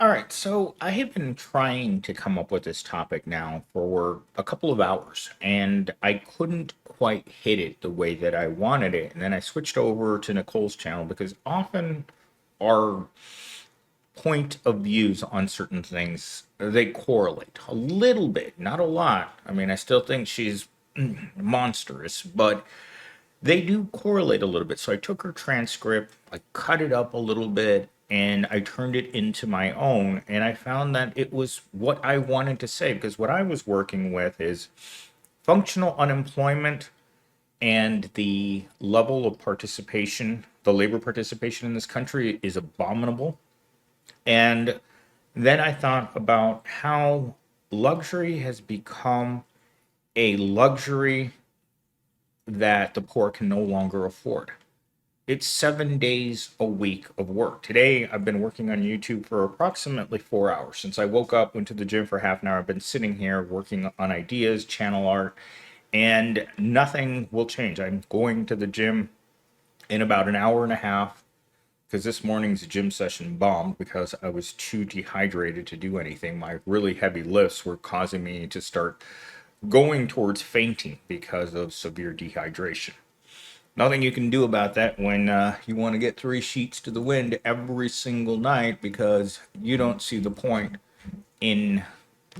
All right, so I have been trying to come up with this topic now for a couple of hours, and I couldn't quite hit it the way that I wanted it. And then I switched over to Nicole's channel because often our point of views on certain things they correlate a little bit, not a lot. I mean, I still think she's monstrous, but they do correlate a little bit. So I took her transcript, I cut it up a little bit, and I turned it into my own. And I found that it was what I wanted to say because what I was working with is functional unemployment and the level of participation, the labor participation in this country is abominable. And then I thought about how luxury has become a luxury that the poor can no longer afford. It's 7 days a week of work. Today, I've been working on YouTube for approximately 4 hours. Since I woke up, went to the gym for half an hour, I've been sitting here working on ideas, channel art, and nothing will change. I'm going to the gym in about an hour and a half because this morning's gym session bombed because I was too dehydrated to do anything. My really heavy lifts were causing me to start going towards fainting because of severe dehydration. Nothing you can do about that when you want to get three sheets to the wind every single night because you don't see the point in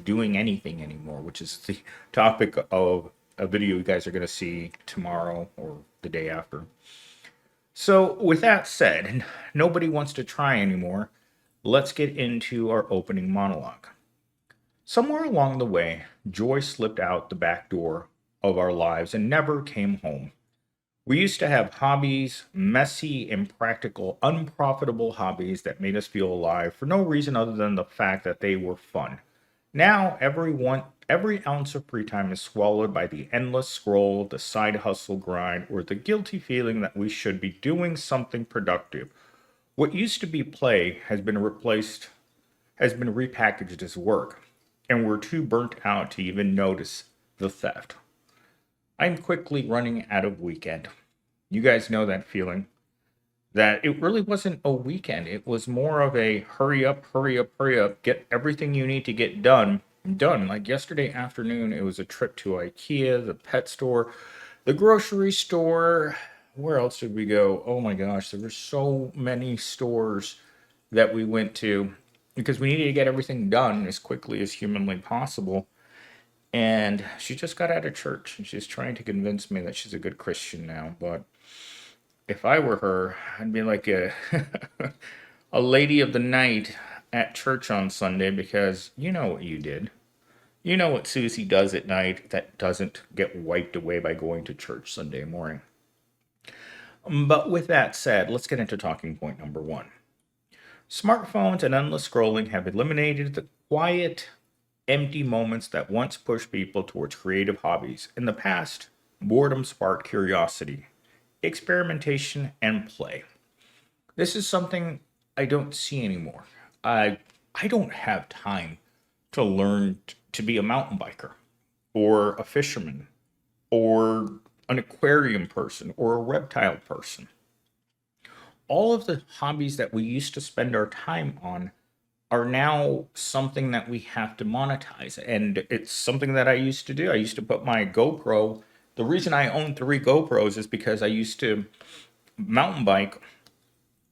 doing anything anymore, which is the topic of a video you guys are going to see tomorrow or the day after. So, with that said, nobody wants to try anymore. Let's get into our opening monologue. Somewhere along the way, joy slipped out the back door of our lives and never came home. We used to have hobbies, messy, impractical, unprofitable hobbies that made us feel alive for no reason other than the fact that they were fun. Now, every ounce of free time is swallowed by the endless scroll, the side hustle grind, or the guilty feeling that we should be doing something productive. What used to be play has been repackaged as work, and we're too burnt out to even notice the theft. I'm quickly running out of weekend. You guys know that feeling. That it really wasn't a weekend. It was more of a hurry up, hurry up, hurry up, get everything you need to get done. Done. Like yesterday afternoon, it was a trip to IKEA, the pet store, the grocery store. Where else did we go? Oh my gosh, there were so many stores that we went to because we needed to get everything done as quickly as humanly possible. And she just got out of church and she's trying to convince me that she's a good Christian now. But if I were her, I'd be like a a lady of the night at church on Sunday because you know what you did. You know what Susie does at night that doesn't get wiped away by going to church Sunday morning. But with that said, let's get into talking point number one. Smartphones and endless scrolling have eliminated the quiet, empty moments that once pushed people towards creative hobbies. In the past, boredom sparked curiosity, experimentation, and play. This is something I don't see anymore. I don't have time to learn to be a mountain biker or a fisherman or an aquarium person or a reptile person. All of the hobbies that we used to spend our time on are now something that we have to monetize. And it's something that I used to do. I used to put my GoPro. The reason I own three GoPros is because I used to mountain bike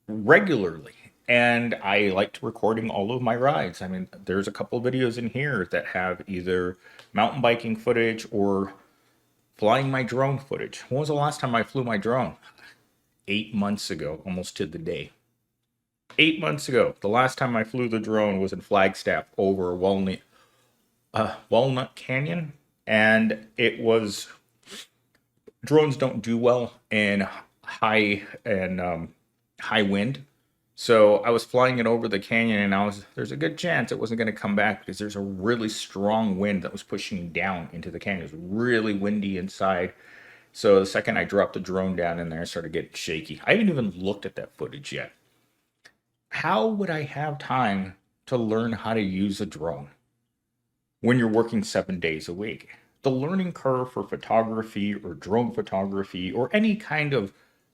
regularly. And I liked recording all of my rides. I mean, there's a couple videos in here that have either mountain biking footage or flying my drone footage. When was the last time I flew my drone? 8 months ago, almost to the day. 8 months ago, the last time I flew the drone was in Flagstaff over Walnut Canyon, and it was drones don't do well in high wind. So I was flying it over the canyon, and there's a good chance it wasn't going to come back because there's a really strong wind that was pushing down into the canyon. It was really windy inside. So the second I dropped the drone down in there, it started getting shaky. I haven't even looked at that footage yet. How would I have time to learn how to use a drone when you're working 7 days a week? The learning curve for photography or drone photography or any kind of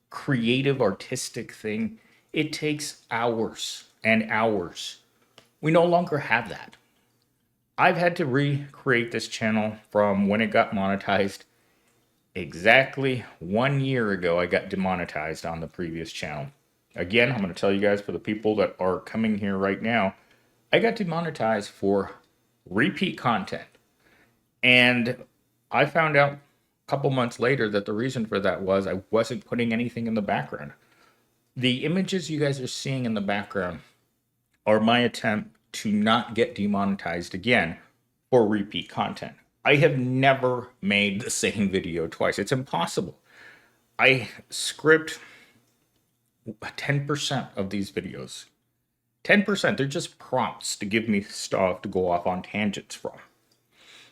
creative artistic thing, it takes hours and hours We no longer have that. I've had to recreate this channel from when it got monetized. Exactly 1 year ago, I got demonetized on the previous channel. Again, I'm going to tell you guys, for the people that are coming here right now, I got demonetized for repeat content. And I found out a couple months later that the reason for that was I wasn't putting anything in the background. The images you guys are seeing in the background are my attempt to not get demonetized again for repeat content. I have never made the same video twice. It's impossible. I script 10% of these videos. 10%, they're just prompts to give me stuff to go off on tangents from.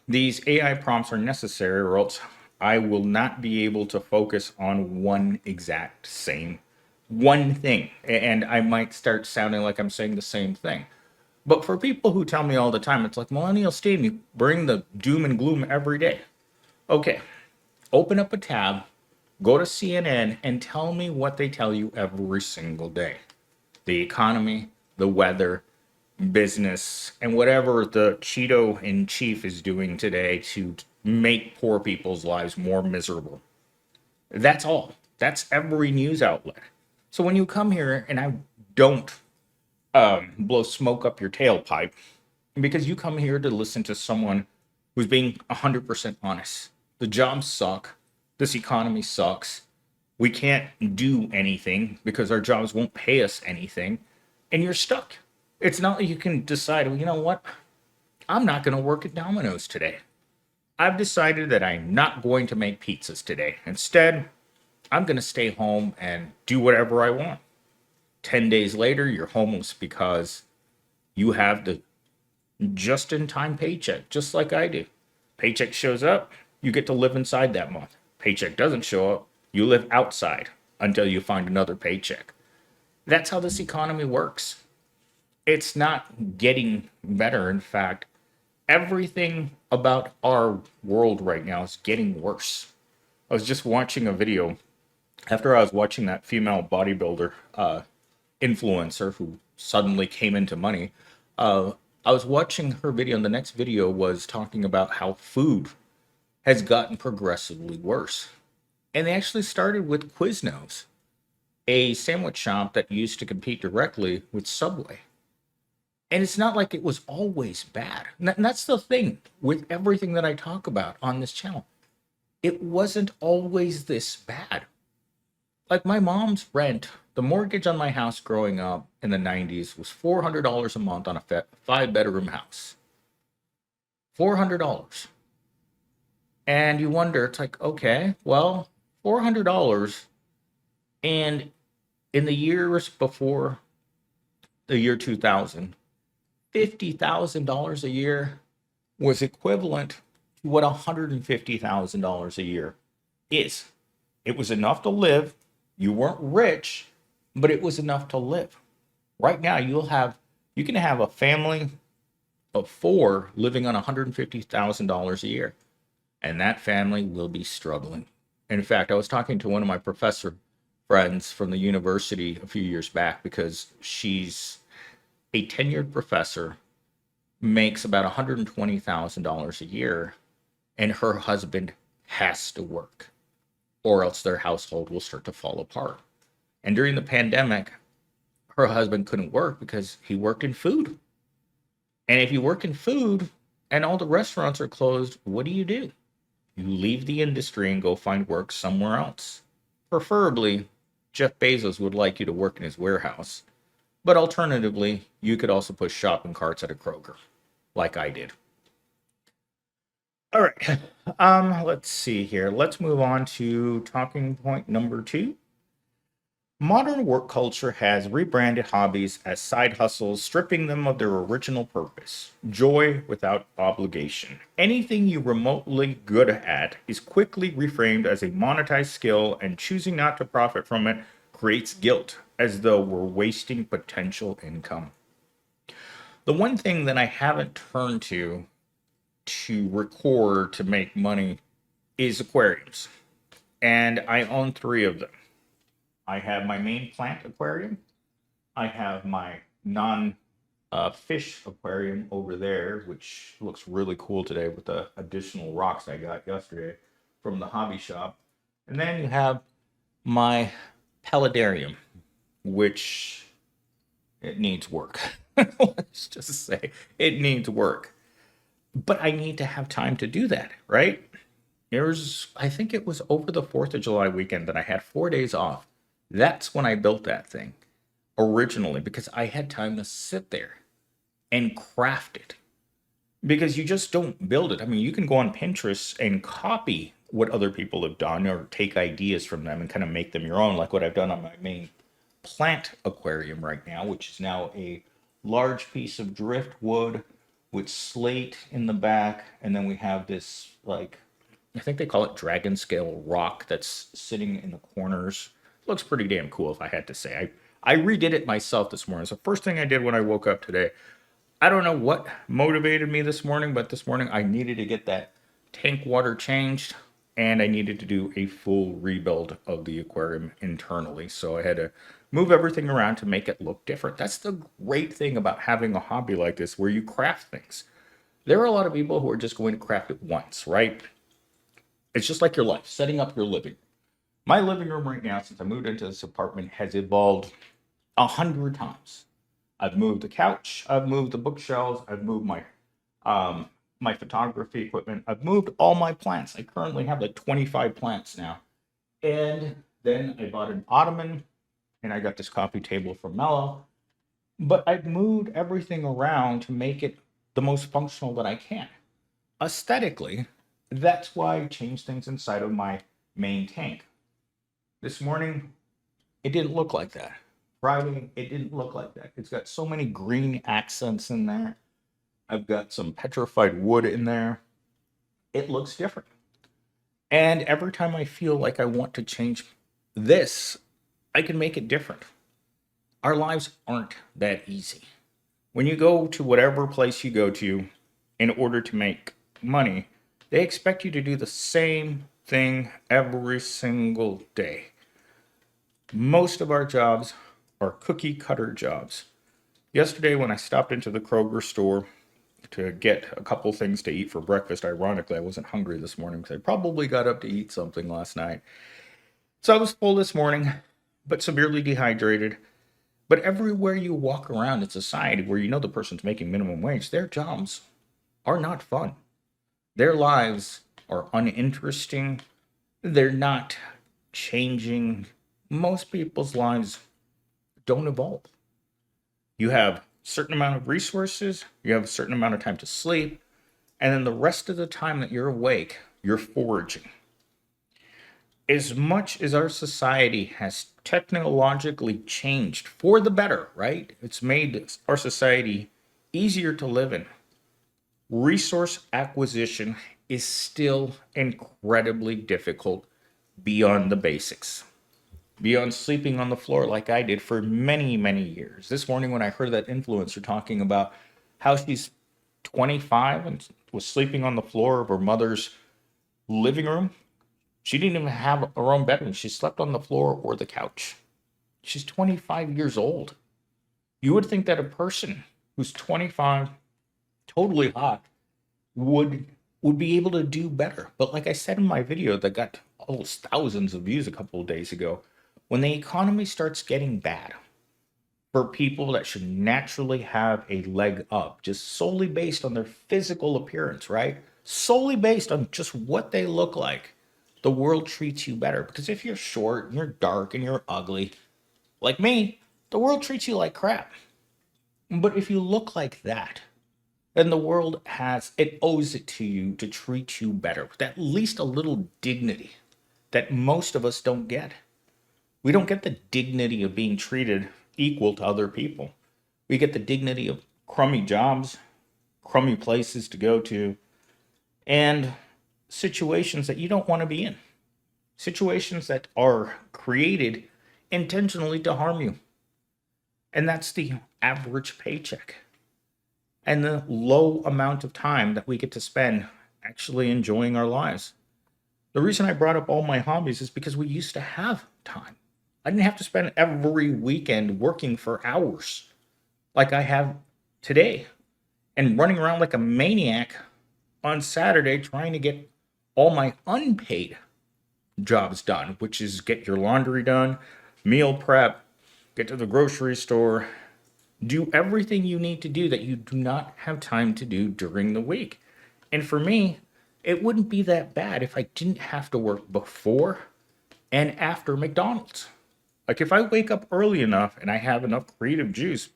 These AI prompts are necessary, or else I will not be able to focus on one exact same one thing. And I might start sounding like I'm saying the same thing. But for people who tell me all the time, it's like, Millennial Steve, you bring the doom and gloom every day. Okay, open up a tab, go to CNN, and tell me what they tell you every single day. The economy, the weather, business, and whatever the Cheeto in chief is doing today to make poor people's lives more miserable. That's all. That's every news outlet. So when you come here, and I don't blow smoke up your tailpipe, because you come here to listen to someone who's being 100% honest. The jobs suck. This economy sucks. We can't do anything because our jobs won't pay us anything. And you're stuck. It's not like you can decide, well, you know what? I'm not going to work at Domino's today. I've decided that I'm not going to make pizzas today. Instead, I'm going to stay home and do whatever I want. 10 days later, you're homeless because you have the just in time paycheck, just like I do. Paycheck shows up, you get to live inside that month. Paycheck doesn't show up, you live outside until you find another paycheck. That's how this economy works. It's not getting better. In fact, everything about our world right now is getting worse. I was just watching a video after I was watching that female bodybuilder influencer who suddenly came into money. I was watching her video, and the next video was talking about how food has gotten progressively worse. And they actually started with Quiznos, a sandwich shop that used to compete directly with Subway. And it's not like it was always bad. And that's the thing with everything that I talk about on this channel. It wasn't always this bad. Like my mom's rent, the mortgage on my house growing up in the 90s was $400 a month on a 5-bedroom house. $400. And you wonder, it's like, okay, well, $400. And in the years before the year 2000, $50,000 a year was equivalent to what $150,000 a year is. It was enough to live. You weren't rich, but it was enough to live. Right now, you can have a family of 4 living on $150,000 a year, and that family will be struggling. In fact, I was talking to one of my professor friends from the university a few years back, because she's a tenured professor, makes about $120,000 a year, and her husband has to work, or else their household will start to fall apart. And during the pandemic, her husband couldn't work because he worked in food. And if you work in food and all the restaurants are closed, what do? You leave the industry and go find work somewhere else. Preferably, Jeff Bezos would like you to work in his warehouse. But alternatively, you could also push shopping carts at a Kroger, like I did. All right. Let's see here. Let's move on to talking point number 2. Modern work culture has rebranded hobbies as side hustles, stripping them of their original purpose, joy without obligation. Anything you're remotely good at is quickly reframed as a monetized skill, and choosing not to profit from it creates guilt, as though we're wasting potential income. The one thing that I haven't turned to record to make money is aquariums. And I own 3 of them. I have my main plant aquarium. I have my non fish aquarium over there, which looks really cool today with the additional rocks I got yesterday from the hobby shop. And then you have my paludarium, which it needs work. Let's just say it needs work. But I need to have time to do that, right? I think it was over the 4th of July weekend that I had 4 days off. That's when I built that thing originally because I had time to sit there and craft it. Because you just don't build it. I mean, you can go on Pinterest and copy what other people have done or take ideas from them and kind of make them your own, like what I've done on my main plant aquarium right now, which is now a large piece of driftwood with slate in the back. And then we have this, like, I think they call it dragon scale rock that's sitting in the corners. Looks pretty damn cool, if I had to say. I redid it myself this morning. It's the first thing I did when I woke up today. I don't know what motivated me this morning, but this morning I needed to get that tank water changed and I needed to do a full rebuild of the aquarium internally. So I had to move everything around to make it look different. That's the great thing about having a hobby like this where you craft things. There are a lot of people who are just going to craft it once, right? It's just like your life, setting up your living. My living room right now, since I moved into this apartment, has evolved 100 times. I've moved the couch, I've moved the bookshelves, I've moved my photography equipment, I've moved all my plants. I currently have like 25 plants now. And then I bought an ottoman and I got this coffee table from Mello. But I've moved everything around to make it the most functional that I can. Aesthetically, that's why I changed things inside of my main tank. This morning, it didn't look like that. Friday, it didn't look like that. It's got so many green accents in there. I've got some petrified wood in there. It looks different. And every time I feel like I want to change this, I can make it different. Our lives aren't that easy. When you go to whatever place you go to in order to make money, they expect you to do the same thing every single day. Most of our jobs are cookie cutter jobs. Yesterday, when I stopped into the Kroger store to get a couple things to eat for breakfast, ironically, I wasn't hungry this morning because I probably got up to eat something last night. So I was full this morning, but severely dehydrated. But everywhere you walk around in society where you know the person's making minimum wage, their jobs are not fun. Their lives are uninteresting. They're not changing. Most people's lives don't evolve. You have a certain amount of resources, you have a certain amount of time to sleep, and then the rest of the time that you're awake, you're foraging. As much as our society has technologically changed for the better, right? It's made our society easier to live in. Resource acquisition is still incredibly difficult beyond the basics. Beyond sleeping on the floor like I did for many, many years. This morning when I heard that influencer talking about how she's 25 and was sleeping on the floor of her mother's living room, she didn't even have her own bedroom. She slept on the floor or the couch. She's 25 years old. You would think that a person who's 25, totally hot, would be able to do better. But like I said in my video that got almost thousands of views a couple of days ago, when the economy starts getting bad, for people that should naturally have a leg up, just solely based on their physical appearance, right? Solely based on just what they look like, the world treats you better. Because if you're short and you're dark and you're ugly, like me, the world treats you like crap. But if you look like that, then the world it owes it to you to treat you better with at least a little dignity that most of us don't get. We don't get the dignity of being treated equal to other people. We get the dignity of crummy jobs, crummy places to go to, and situations that you don't want to be in. Situations that are created intentionally to harm you. And that's the average paycheck. And the low amount of time that we get to spend actually enjoying our lives. The reason I brought up all my hobbies is because we used to have time. I didn't have to spend every weekend working for hours like I have today and running around like a maniac on Saturday trying to get all my unpaid jobs done, which is get your laundry done, meal prep, get to the grocery store, do everything you need to do that you do not have time to do during the week. And for me, it wouldn't be that bad if I didn't have to work before and after McDonald's. Like if I wake up early enough and I have enough creative juice,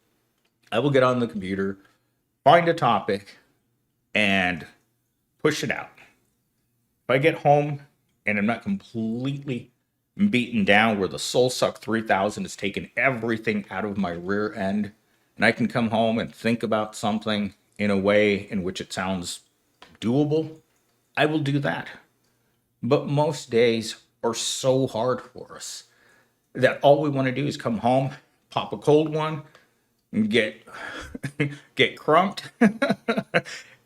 I will get on the computer, find a topic, and push it out. If I get home and I'm not completely beaten down where the Soul Suck 3000 has taken everything out of my rear end, and I can come home and think about something in a way in which it sounds doable, I will do that. But most days are so hard for us that all we want to do is come home, pop a cold one, and get get crumped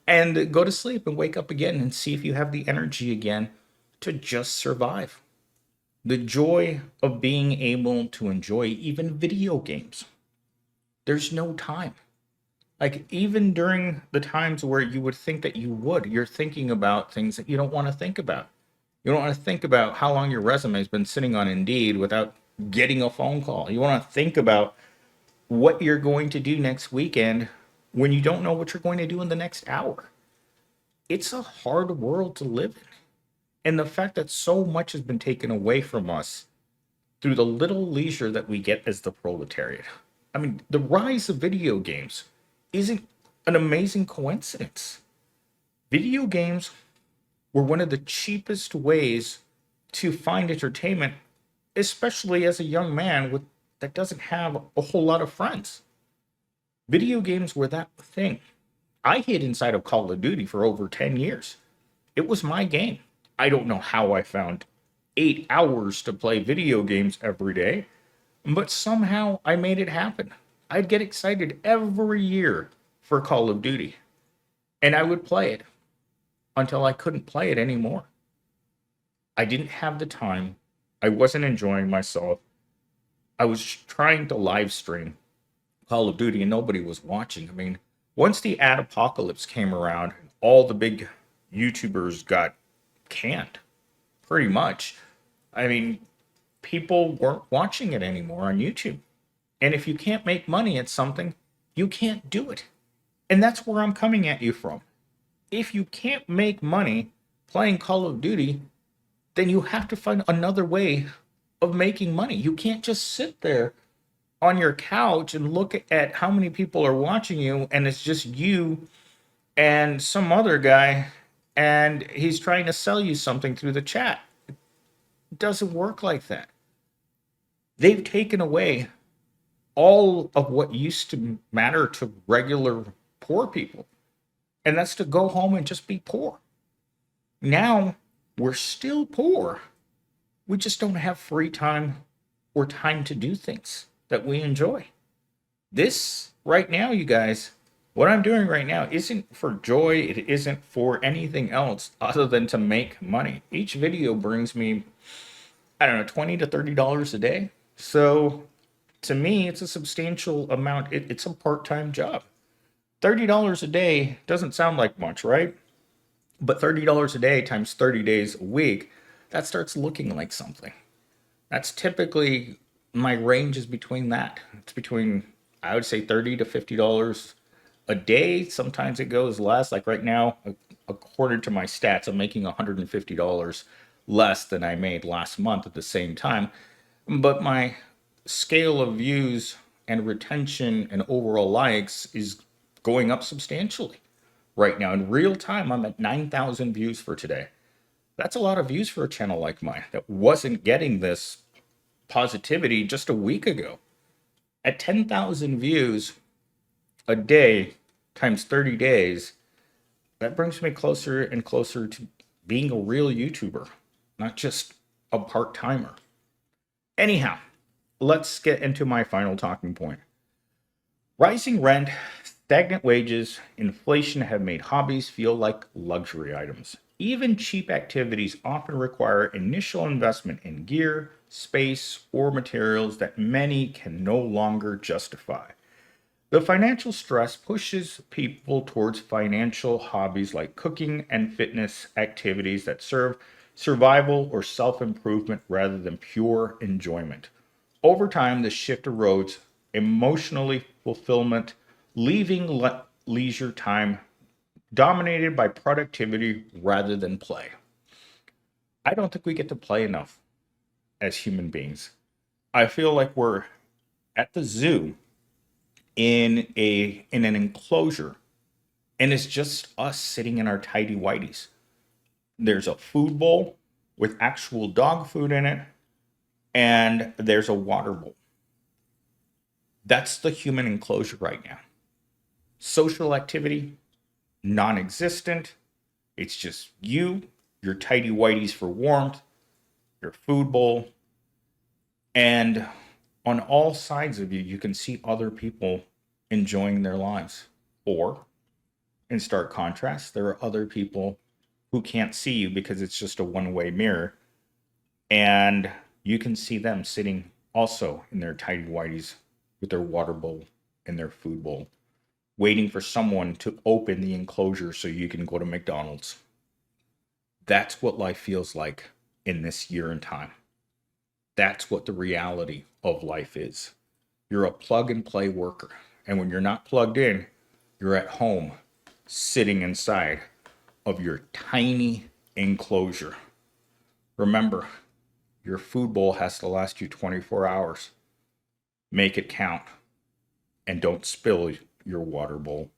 and go to sleep and wake up again and see if you have the energy again to just survive. The joy of being able to enjoy even video games. There's no time. Like, even during the times where you would think that you would, you're thinking about things that you don't want to think about. You don't want to think about how long your resume has been sitting on Indeed without getting a phone call. You want to think about what you're going to do next weekend when you don't know what you're going to do in the next hour. It's a hard world to live in. And the fact that so much has been taken away from us through the little leisure that we get as the proletariat. I mean, the rise of video games isn't an amazing coincidence. Video games were one of the cheapest ways to find entertainment, especially as a young man that doesn't have a whole lot of friends. Video games were that thing. I hid inside of Call of Duty for over 10 years. It was my game. I don't know how I found 8 hours to play video games every day, but somehow I made it happen. I'd get excited every year for Call of Duty, and I would play it until I couldn't play it anymore. I didn't have the time. I wasn't enjoying myself. I was trying to live stream Call of Duty and nobody was watching. I mean, once the ad apocalypse came around, all the big YouTubers got canned, pretty much. I mean, people weren't watching it anymore on YouTube. And if you can't make money at something, you can't do it. And that's where I'm coming at you from. If you can't make money playing Call of Duty, then you have to find another way of making money. You can't just sit there on your couch and look at how many people are watching you and it's just you and some other guy and he's trying to sell you something through the chat. It doesn't work like that. They've taken away all of what used to matter to regular poor people, and that's to go home and just be poor. Now we're still poor. We just don't have free time or time to do things that we enjoy. This right now, you guys, what I'm doing right now isn't for joy. It isn't for anything else other than to make money. Each video brings me, I don't know, $20 to $30 a day. So to me, it's a substantial amount. It's a part-time job. $30 a day doesn't sound like much, right? But $30 a day times 30 days a week, that starts looking like something. That's typically my range is between that. It's between, I would say, $30 to $50 a day. Sometimes it goes less. Like right now, according to my stats, I'm making $150 less than I made last month at the same time. But my scale of views and retention and overall likes is going up substantially right now. In real time, I'm at 9,000 views for today. That's a lot of views for a channel like mine that wasn't getting this positivity just a week ago. At 10,000 views a day times 30 days, that brings me closer and closer to being a real YouTuber, not just a part-timer. Anyhow, let's get into my final talking point. Rising rent, stagnant wages, inflation have made hobbies feel like luxury items. Even cheap activities often require initial investment in gear, space, or materials that many can no longer justify. The financial stress pushes people towards financial hobbies like cooking and fitness activities that serve survival or self improvement rather than pure enjoyment. Over time, the shift erodes emotionally fulfillment, leaving leisure time dominated by productivity rather than play. I don't think we get to play enough as human beings. I feel like we're at the zoo in an enclosure, and it's just us sitting in our tidy whities. There's a food bowl with actual dog food in it, and there's a water bowl. That's the human enclosure right now. Social activity non-existent. It's just you, your tidy whities for warmth, your food bowl, and on all sides of you, you can see other people enjoying their lives. Or, in stark contrast, there are other people who can't see you because it's just a one way mirror. And you can see them sitting also in their tidy whities with their water bowl and their food bowl, waiting for someone to open the enclosure so you can go to McDonald's. That's what life feels like in this year and time. That's what the reality of life is. You're a plug and play worker. And when you're not plugged in, you're at home sitting inside of your tiny enclosure. Remember, your food bowl has to last you 24 hours. Make it count and don't spill your water bowl.